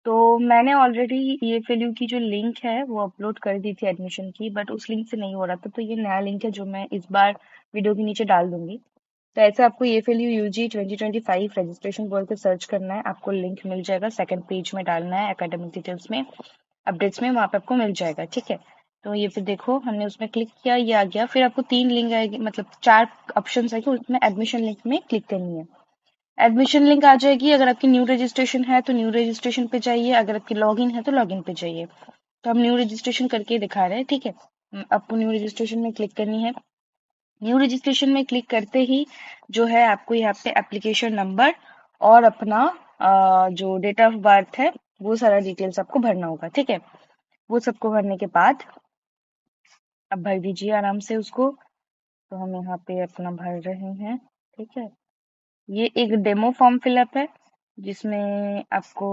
तो मैंने ऑलरेडी ईएफएलयू की जो लिंक है वो अपलोड कर दी थी एडमिशन की, बट उस लिंक से नहीं हो रहा था। तो ये नया लिंक है जो मैं इस बार वीडियो के नीचे डाल दूंगी। तो ऐसे आपको ईएफएलयू यूजी 2025 रजिस्ट्रेशन बोल के सर्च करना है, आपको लिंक मिल जाएगा। सेकंड पेज में डालना है, एकेडमिक डिटेल्स में, अपडेट्स में, वहां पे आपको मिल जाएगा। ठीक है, तो ये फिर देखो हमने उसमें क्लिक किया, ये आ गया। फिर आपको 3 लिंक आएगी, मतलब 4 ऑप्शन आएगी, उसमें एडमिशन लिंक में क्लिक करनी है। एडमिशन लिंक आ जाएगी। अगर आपकी न्यू रजिस्ट्रेशन है तो न्यू रजिस्ट्रेशन पे जाइए, अगर आपकी लॉगिन है तो लॉगिन पे जाइए। तो हम न्यू रजिस्ट्रेशन करके ही दिखा रहे हैं। ठीक है, आपको न्यू रजिस्ट्रेशन में क्लिक करनी है। न्यू रजिस्ट्रेशन में क्लिक करते ही जो है आपको यहाँ पे एप्लीकेशन नंबर और अपना जो डेट ऑफ बर्थ है वो सारा डिटेल्स आपको भरना होगा। ठीक है, वो सबको भरने के बाद अब भर दीजिए आराम से उसको। तो हम यहाँ पे अपना भर रहे हैं। ठीक है, ये एक डेमो फॉर्म फिलअप है जिसमें आपको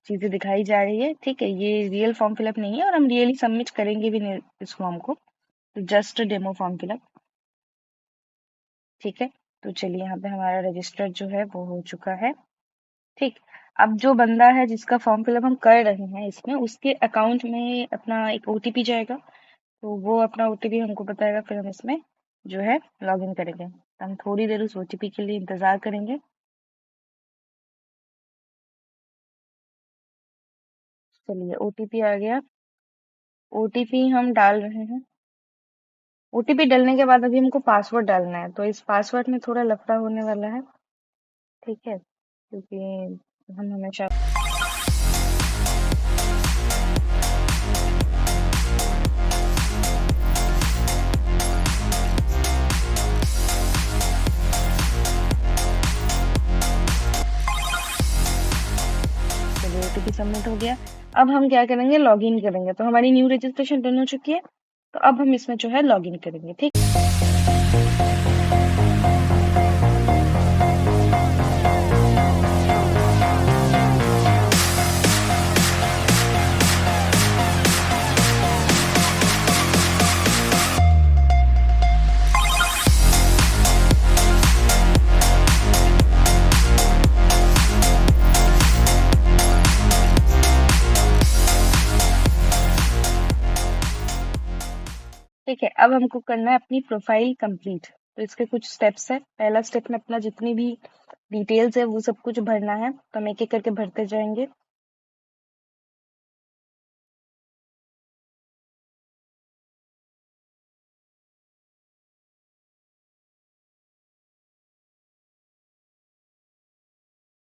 चीजें दिखाई जा रही है। ठीक है, ये रियल फॉर्म फिलअप नहीं है और हम रियली सबमिट करेंगे भी नहीं इस फॉर्म को, तो जस्ट डेमो फॉर्म फिलअप। ठीक है, तो चलिए यहाँ पे हमारा रजिस्टर जो है वो हो चुका है। ठीक, अब जो बंदा है जिसका फॉर्म फिलअप हम कर रहे हैं इसमें, उसके अकाउंट में अपना एक ओटीपी जाएगा। तो वो अपना ओटीपी हमको बताएगा, फिर हम इसमें जो है लॉग इन करेंगे। तो हम थोड़ी देर उस ओटीपी के लिए इंतजार करेंगे। चलिए, ओटीपी आ गया। ओटीपी हम डाल रहे हैं। ओटीपी डालने के बाद अभी हमको पासवर्ड डालना है, तो इस पासवर्ड में थोड़ा लफड़ा होने वाला है। ठीक है, क्योंकि हम हमेशा चलिए, ओटीपी सबमिट हो गया। अब हम क्या करेंगे, लॉगिन करेंगे। तो हमारी न्यू रजिस्ट्रेशन डन हो चुकी है। तो अब हम इसमें जो है लॉगिन करेंगे। ठीक ठीक है, अब हमको करना है अपनी प्रोफाइल कंप्लीट। तो इसके कुछ स्टेप्स है। पहला स्टेप में अपना जितनी भी डिटेल्स है वो सब कुछ भरना है। तो हम एक एक करके भरते जाएंगे।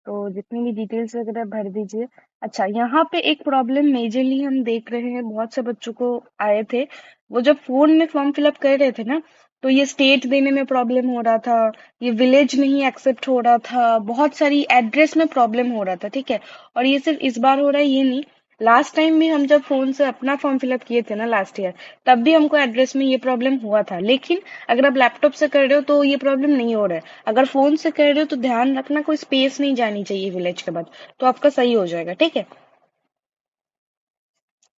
तो जितनी भी डिटेल्स वगैरह भर दीजिए। अच्छा, यहाँ पे एक प्रॉब्लम मेजरली हम देख रहे हैं, बहुत से बच्चों को आए थे। वो जब फोन में फॉर्म फिलअप कर रहे थे ना, तो ये स्टेट देने में प्रॉब्लम हो रहा था, ये विलेज नहीं एक्सेप्ट हो रहा था, बहुत सारी एड्रेस में प्रॉब्लम हो रहा था। ठीक है, और ये सिर्फ इस बार हो रहा है ये नहीं, लास्ट टाइम भी हम जब फोन से अपना फॉर्म फिलअप किए थे ना लास्ट ईयर, तब भी हमको एड्रेस में ये प्रॉब्लम हुआ था। लेकिन अगर आप लैपटॉप से कर रहे हो तो ये प्रॉब्लम नहीं हो रहा है। अगर फोन से कर रहे हो तो ध्यान रखना कोई स्पेस नहीं जानी चाहिए विलेज के बाद, तो आपका सही हो जाएगा। ठीक है,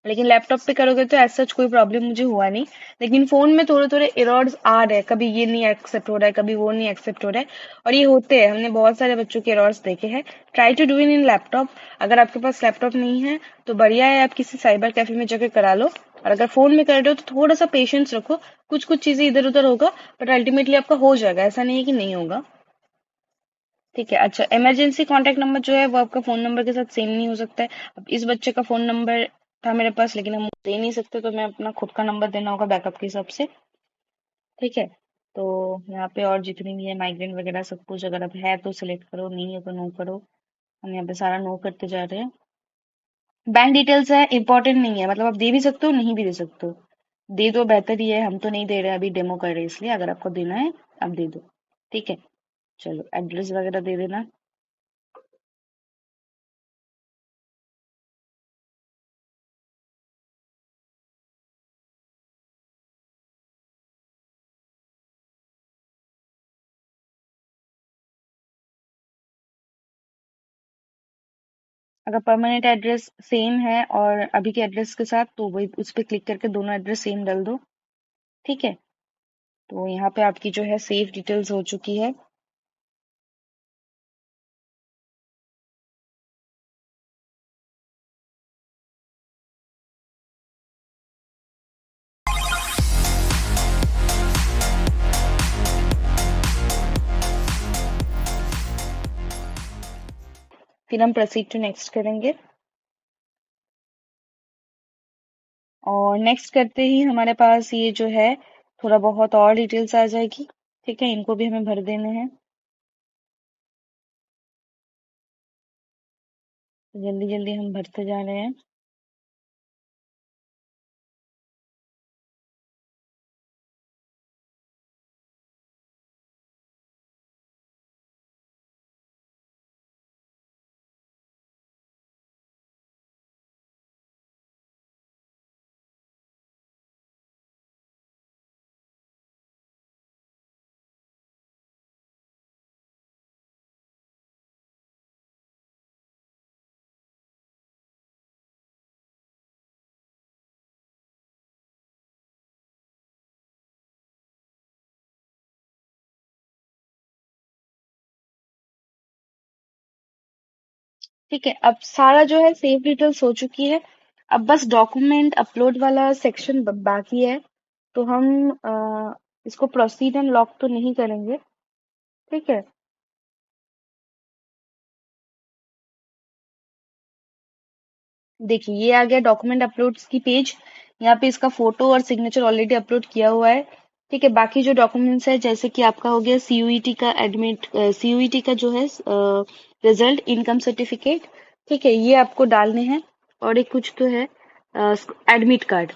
लेकिन लैपटॉप पे करोगे तो ऐसा कोई प्रॉब्लम मुझे हुआ नहीं। लेकिन फोन में थोड़े थोड़े एरर्स आ रहे हैं, कभी ये नहीं एक्सेप्ट हो रहा है, कभी वो नहीं एक्सेप्ट हो रहा है, और ये होते हैं। हमने बहुत सारे बच्चों के एरर्स देखे हैं। Try to do in laptop. अगर आपके पास लैपटॉप नहीं है तो बढ़िया है, आप किसी साइबर कैफे में जाकर करा लो। और अगर फोन में कर रहे हो तो थोड़ा सा पेशेंस रखो, कुछ कुछ चीजें इधर उधर होगा, बट अल्टीमेटली आपका हो जाएगा, ऐसा नहीं है कि नहीं होगा। ठीक है, अच्छा, इमरजेंसी कांटेक्ट नंबर जो है वो आपका फोन नंबर के साथ सेम नहीं हो सकता है। अब इस बच्चे का फोन नंबर था मेरे पास, लेकिन हम दे नहीं सकते, तो मैं अपना खुद का नंबर देना होगा बैकअप के हिसाब से। ठीक है, तो यहाँ पे और जितनी भी है माइग्रेन वगैरह सब कुछ, अगर अब है तो सिलेक्ट करो, नहीं है तो नो करो। हम यहाँ पे सारा नो करते जा रहे हैं। बैंक डिटेल्स है, इंपॉर्टेंट नहीं है, मतलब आप दे भी सकते हो, नहीं भी दे सकते हो। दे दो बेहतर ही है, हम तो नहीं दे रहे अभी, डेमो कर रहे हैं इसलिए। अगर आपको देना है आप दे दो। ठीक है, चलो एड्रेस वगैरह दे देना। अगर परमानेंट एड्रेस सेम है और अभी के एड्रेस के साथ, तो वही उस पर क्लिक करके दोनों एड्रेस सेम डाल दो। ठीक है, तो यहाँ पे आपकी जो है सेव डिटेल्स हो चुकी है। फिर हम प्रोसीड टू नेक्स्ट करेंगे। और नेक्स्ट करते ही हमारे पास ये जो है थोड़ा बहुत और डिटेल्स आ जाएगी। ठीक है, इनको भी हमें भर देने हैं। जल्दी जल्दी हम भरते जा रहे हैं। ठीक है, अब सारा जो है सेव डिटेल्स हो चुकी है। अब बस डॉक्यूमेंट अपलोड वाला सेक्शन बाकी है। तो हम इसको प्रोसीड एंड लॉक तो नहीं करेंगे। ठीक है, देखिए ये आ गया डॉक्यूमेंट अपलोड्स की पेज। यहाँ पे इसका फोटो और सिग्नेचर ऑलरेडी अपलोड किया हुआ है। ठीक है, बाकी जो डॉक्यूमेंट्स है जैसे कि आपका हो गया सीयूईटी का एडमिट, सीयूईटी का जो है रिजल्ट, इनकम सर्टिफिकेट। ठीक है, ये आपको डालने हैं। और एक कुछ तो है एडमिट कार्ड।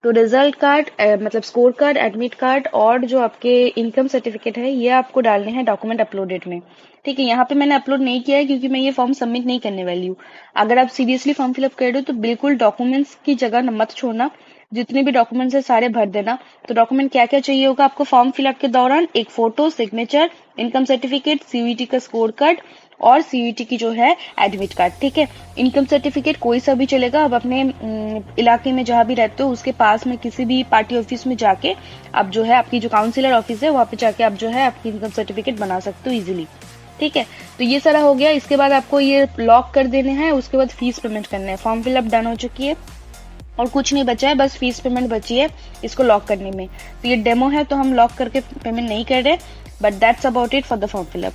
तो रिजल्ट कार्ड मतलब स्कोर कार्ड, एडमिट कार्ड और जो आपके इनकम सर्टिफिकेट है ये आपको डालने हैं डॉक्यूमेंट अपलोडेड में। ठीक है, यहाँ पे मैंने अपलोड नहीं किया है क्योंकि मैं ये फॉर्म सबमिट नहीं करने वाली हूँ। अगर आप सीरियसली फॉर्म फिलअप कर रहे हो तो बिल्कुल डॉक्यूमेंट्स की जगह मत छोड़ना। जितने भी डॉक्यूमेंट्स है सारे भर देना। तो डॉक्यूमेंट क्या क्या चाहिए होगा आपको फॉर्म फिलअप के दौरान? एक photo, signature, income certificate, CUET का स्कोर कार्ड और सीयूईटी की जो है एडमिट कार्ड। ठीक है, इनकम सर्टिफिकेट कोई सा भी चलेगा। अब अपने इलाके में जहां भी रहते हो उसके पास में किसी भी पार्टी ऑफिस में जाके आप जो है, आपकी जो काउंसिलर ऑफिस है वहां पे जाके आप जो है आपकी इनकम सर्टिफिकेट बना सकते हो इजीली। ठीक है, तो ये सारा हो गया। इसके बाद आपको ये लॉक कर देने हैं। उसके बाद फीस पेमेंट करना है। फॉर्म फिलअप डन हो चुकी है और कुछ नहीं बचा है, बस फीस पेमेंट बची है इसको लॉक करने में। तो ये डेमो है तो हम लॉक करके पेमेंट नहीं कर रहे, but that's about it for the form fill up.